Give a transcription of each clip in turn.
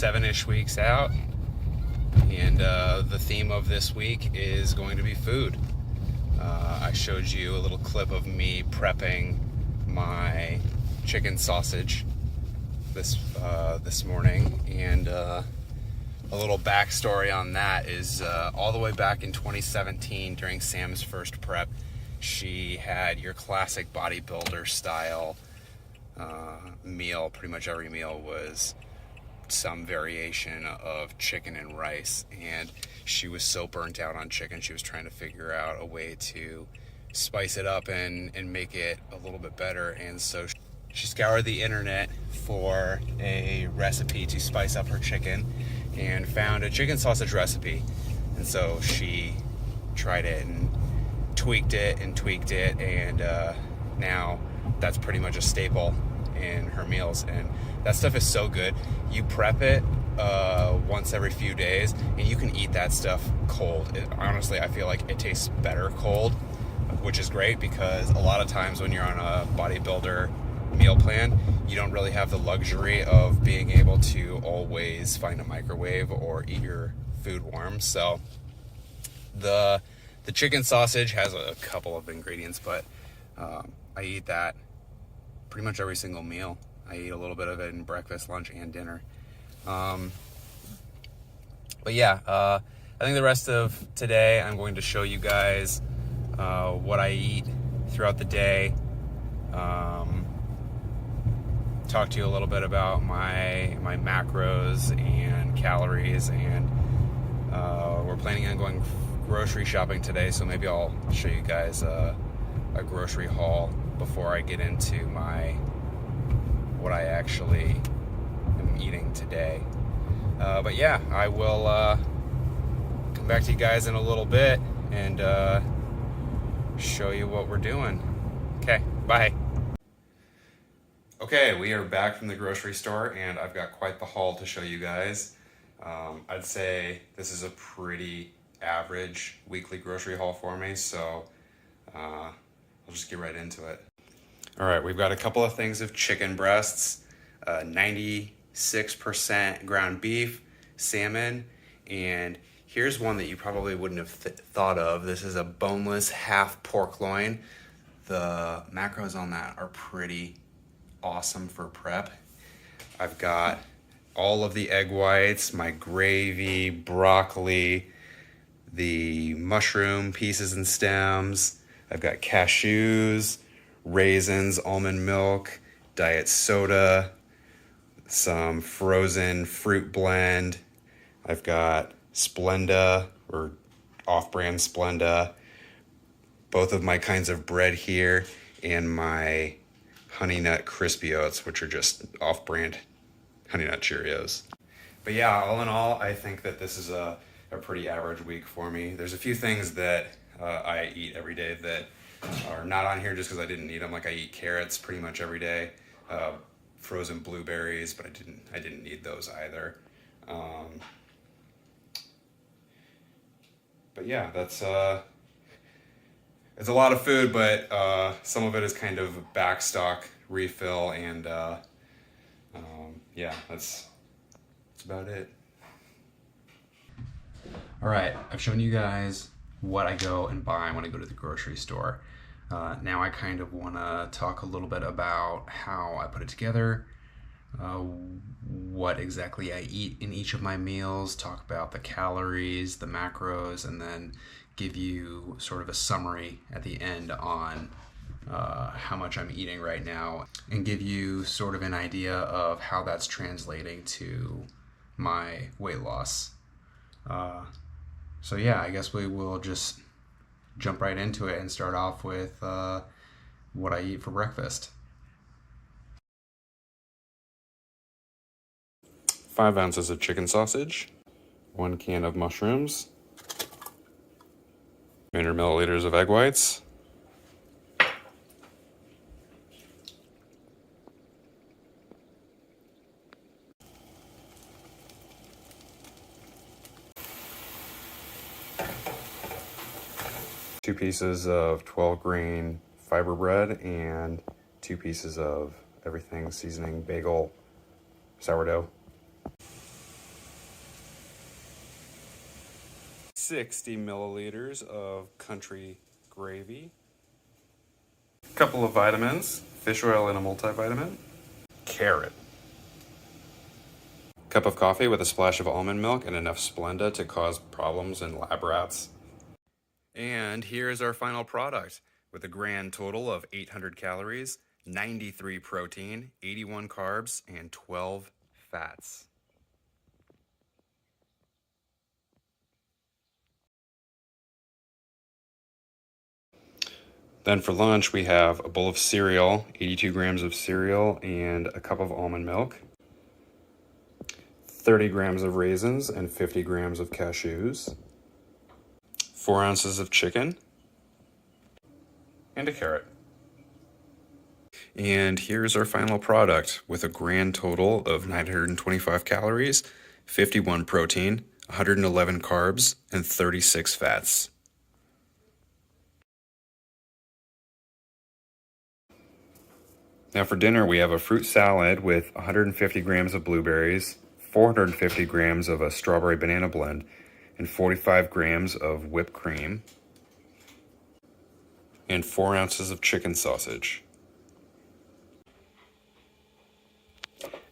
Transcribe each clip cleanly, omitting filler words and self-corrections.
7-ish weeks out, and the theme of this week is going to be food. I showed you a little clip of me prepping my chicken sausage this morning, and a little backstory on that is all the way back in 2017 during Sam's first prep, she had your classic bodybuilder style meal. Pretty much every meal was some variation of chicken and rice, and she was so burnt out on chicken, she was trying to figure out a way to spice it up and make it a little bit better. And so she scoured the internet for a recipe to spice up her chicken and found a chicken sausage recipe. And so she tried it and tweaked it, and now that's pretty much a staple in her meals. And that stuff is so good. You prep it once every few days, and you can eat that stuff cold. Honestly, I feel like it tastes better cold, which is great, because a lot of times when you're on a bodybuilder meal plan, you don't really have the luxury of being able to always find a microwave or eat your food warm. So the chicken sausage has a couple of ingredients, but I eat that pretty much every single meal. I eat a little bit of it in breakfast, lunch, and dinner. But yeah, I think the rest of today I'm going to show you guys what I eat throughout the day. Talk to you a little bit about my macros and calories, and we're planning on going grocery shopping today, so maybe I'll show you guys a grocery haul before I get into what I actually am eating today. But yeah, I will come back to you guys in a little bit and show you what we're doing. Okay, bye. Okay, we are back from the grocery store, and I've got quite the haul to show you guys. I'd say this is a pretty average weekly grocery haul for me, so I'll just get right into it. All right, we've got a couple of things of chicken breasts, 96% ground beef, salmon, and here's one that you probably wouldn't have thought of. This is a boneless half pork loin. The macros on that are pretty awesome for prep. I've got all of the egg whites, my gravy, broccoli, the mushroom pieces and stems. I've got cashews, raisins, almond milk, diet soda, some frozen fruit blend. I've got Splenda, or off-brand Splenda, both of my kinds of bread here, and my Honey Nut Crispy Oats, which are just off-brand Honey Nut Cheerios. But yeah, all in all, I think that this is a pretty average week for me. There's a few things that I eat every day that are not on here just because I didn't need them. Like, I eat carrots pretty much every day, frozen blueberries, but I didn't need those either. But yeah, that's it's a lot of food, but some of it is kind of backstock refill, and yeah, that's about it. All right, I've shown you guys what I go and buy when I go to the grocery store. Now I kind of want to talk a little bit about how I put it together, what exactly I eat in each of my meals, talk about the calories, the macros, and then give you sort of a summary at the end on how much I'm eating right now, and give you sort of an idea of how that's translating to my weight loss. So yeah, I guess we will just jump right into it and start off with what I eat for breakfast. 5 ounces of chicken sausage, 1 can of mushrooms, 300 milliliters of egg whites, 2 pieces of 12 grain fiber bread, and 2 pieces of everything seasoning bagel sourdough. 60 milliliters of country gravy, a couple of vitamins, fish oil and a multivitamin, carrot, cup of coffee with a splash of almond milk and enough Splenda to cause problems in lab rats. And here is our final product with a grand total of 800 calories, 93 protein, 81 carbs, and 12 fats. Then for lunch, we have a bowl of cereal, 82 grams of cereal, and a cup of almond milk, 30 grams of raisins, and 50 grams of cashews, 4 ounces of chicken, and a carrot. And here's our final product with a grand total of 925 calories, 51 protein, 111 carbs, and 36 fats. Now for dinner, we have a fruit salad with 150 grams of blueberries, 450 grams of a strawberry banana blend, and 45 grams of whipped cream, and 4 ounces of chicken sausage.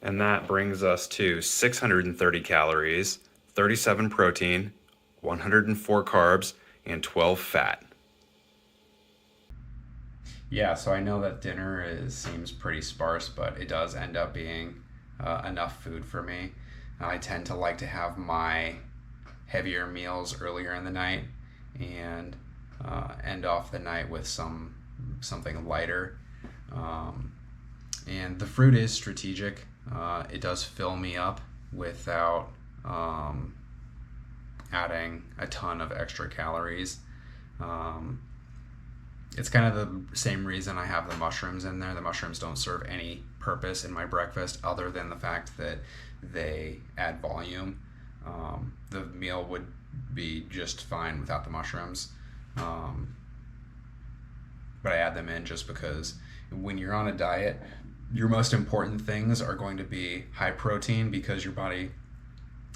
And that brings us to 630 calories, 37 protein, 104 carbs, and 12 fat. Yeah, so I know that dinner seems pretty sparse, but it does end up being enough food for me. I tend to like to have my heavier meals earlier in the night and end off the night with something lighter. And the fruit is strategic. It does fill me up without adding a ton of extra calories. It's kind of the same reason I have the mushrooms in there. The mushrooms don't serve any purpose in my breakfast other than the fact that they add volume. The meal would be just fine without the mushrooms. But I add them in just because when you're on a diet, your most important things are going to be high protein because your body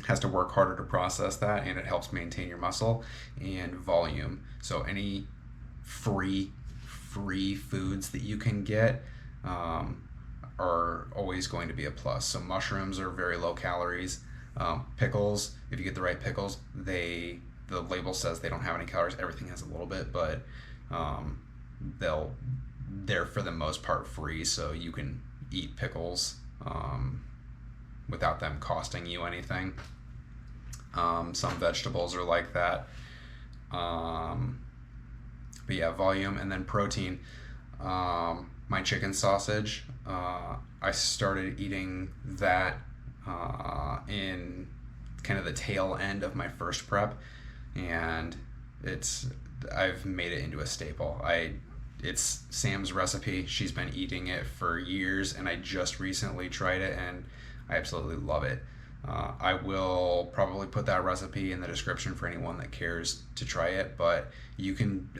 has to work harder to process that and it helps maintain your muscle, and volume. So any free foods that you can get are always going to be a plus. So mushrooms are very low calories. Pickles, if you get the right pickles, the label says they don't have any calories. Everything has a little bit, but they're for the most part free, so you can eat pickles without them costing you anything. Some vegetables are like that. But yeah, volume, and then protein. My chicken sausage, I started eating that in kind of the tail end of my first prep, and I've made it into a staple. It's Sam's recipe. She's been eating it for years, and I just recently tried it, and I absolutely love it. I will probably put that recipe in the description for anyone that cares to try it, but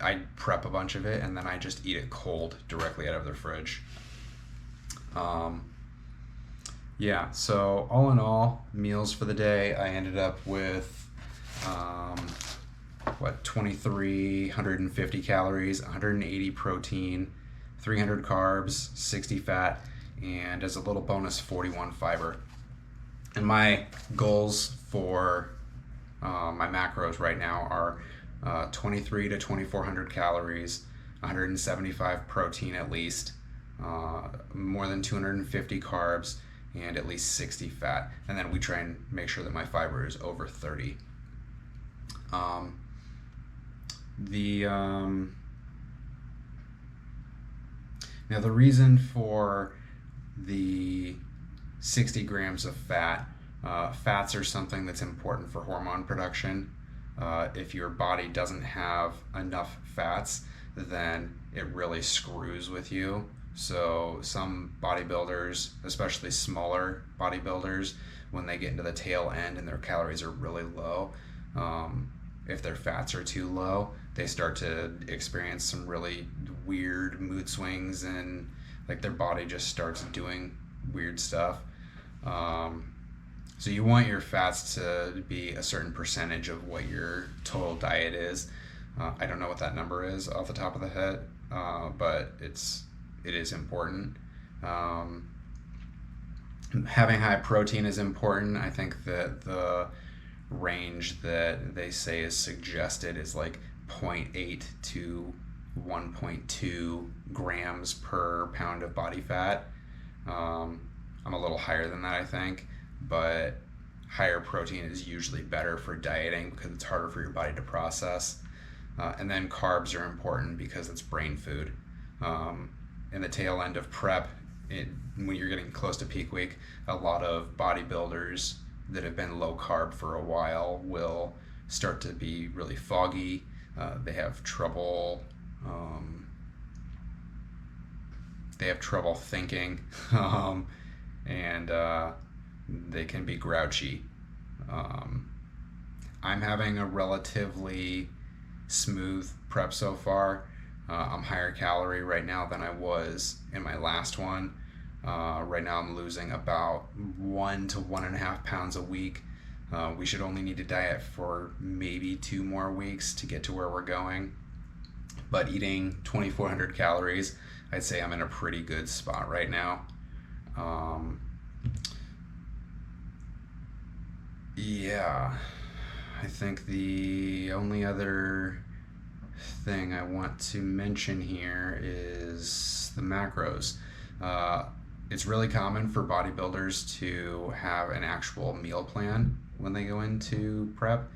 I prep a bunch of it and then I just eat it cold directly out of the fridge. Yeah, so all in all, meals for the day, I ended up with 2,350 calories, 180 protein, 300 carbs, 60 fat, and as a little bonus, 41 fiber. And my goals for my macros right now are 23 to 2,400 calories, 175 protein at least, more than 250 carbs, and at least 60 fat. And then we try and make sure that my fiber is over 30. Now the reason for the 60 grams of fat. Fats are something that's important for hormone production. If your body doesn't have enough fats, then it really screws with you. So some bodybuilders, especially smaller bodybuilders, when they get into the tail end and their calories are really low, if their fats are too low, they start to experience some really weird mood swings, and like their body just starts doing weird stuff. So you want your fats to be a certain percentage of what your total diet is. I don't know what that number is off the top of the head, but it is important. Um, Having high protein is important. I think that the range that they say is suggested is like zero point 0.8 to 1.2 grams per pound of body fat. I'm a little higher than that, I think, but higher protein is usually better for dieting because it's harder for your body to process. And then carbs are important because it's brain food. In the tail end of prep, when you're getting close to peak week, a lot of bodybuilders that have been low carb for a while will start to be really foggy. They have trouble. They have trouble thinking, and they can be grouchy. I'm having a relatively smooth prep so far. I'm higher calorie right now than I was in my last one. Right now I'm losing about 1 to 1.5 pounds a week. We should only need to diet for maybe 2 more weeks to get to where we're going. But eating 2,400 calories, I'd say I'm in a pretty good spot right now. Yeah, I think the only other thing I want to mention here is the macros. It's really common for bodybuilders to have an actual meal plan when they go into prep.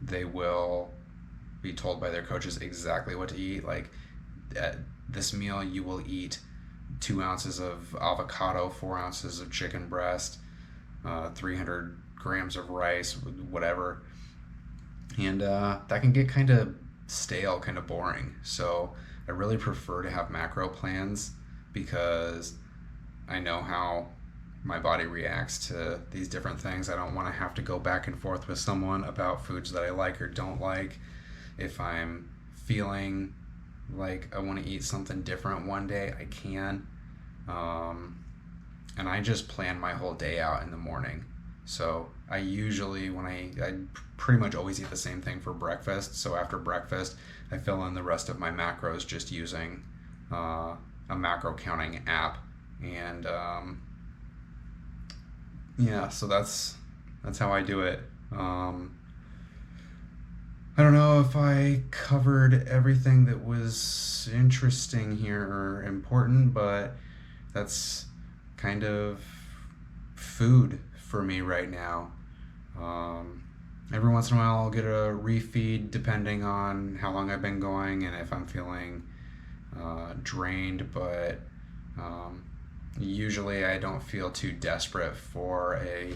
They will be told by their coaches exactly what to eat. Like at this meal, you will eat 2 ounces of avocado, 4 ounces of chicken breast, 300 grams of rice, whatever. And that can get kind of stale, kind of boring. So I really prefer to have macro plans because I know how my body reacts to these different things. I don't want to have to go back and forth with someone about foods that I like or don't like. If I'm feeling like I want to eat something different one day, I can. And I just plan my whole day out in the morning. So I usually, I pretty much always eat the same thing for breakfast. So after breakfast, I fill in the rest of my macros just using a macro counting app. And yeah, so that's how I do it. I don't know if I covered everything that was interesting here or important, but that's kind of food for me right now. Every once in a while I'll get a refeed depending on how long I've been going and if I'm feeling drained, but usually I don't feel too desperate for a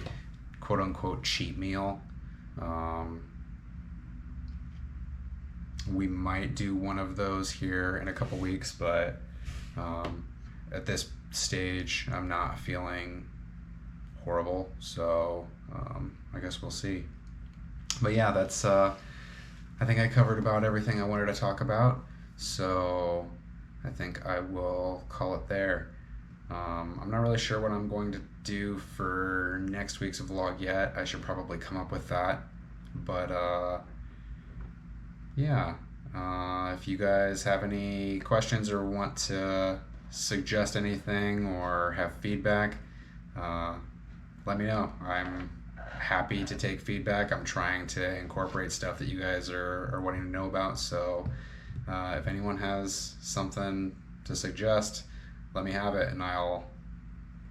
quote-unquote cheat meal. We might do one of those here in a couple weeks, but at this stage I'm not feeling horrible, so I guess we'll see. But yeah, that's I think I covered about everything I wanted to talk about, so I think I will call it there. I'm not really sure what I'm going to do for next week's vlog yet. I should probably come up with that, but yeah, if you guys have any questions or want to suggest anything or have feedback, let me know. I'm happy to take feedback. I'm trying to incorporate stuff that you guys are wanting to know about, so if anyone has something to suggest, let me have it and I'll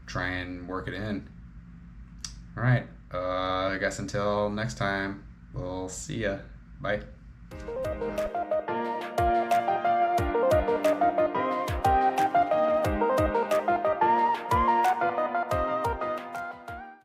try and work it in. Alright, I guess until next time, we'll see ya. Bye.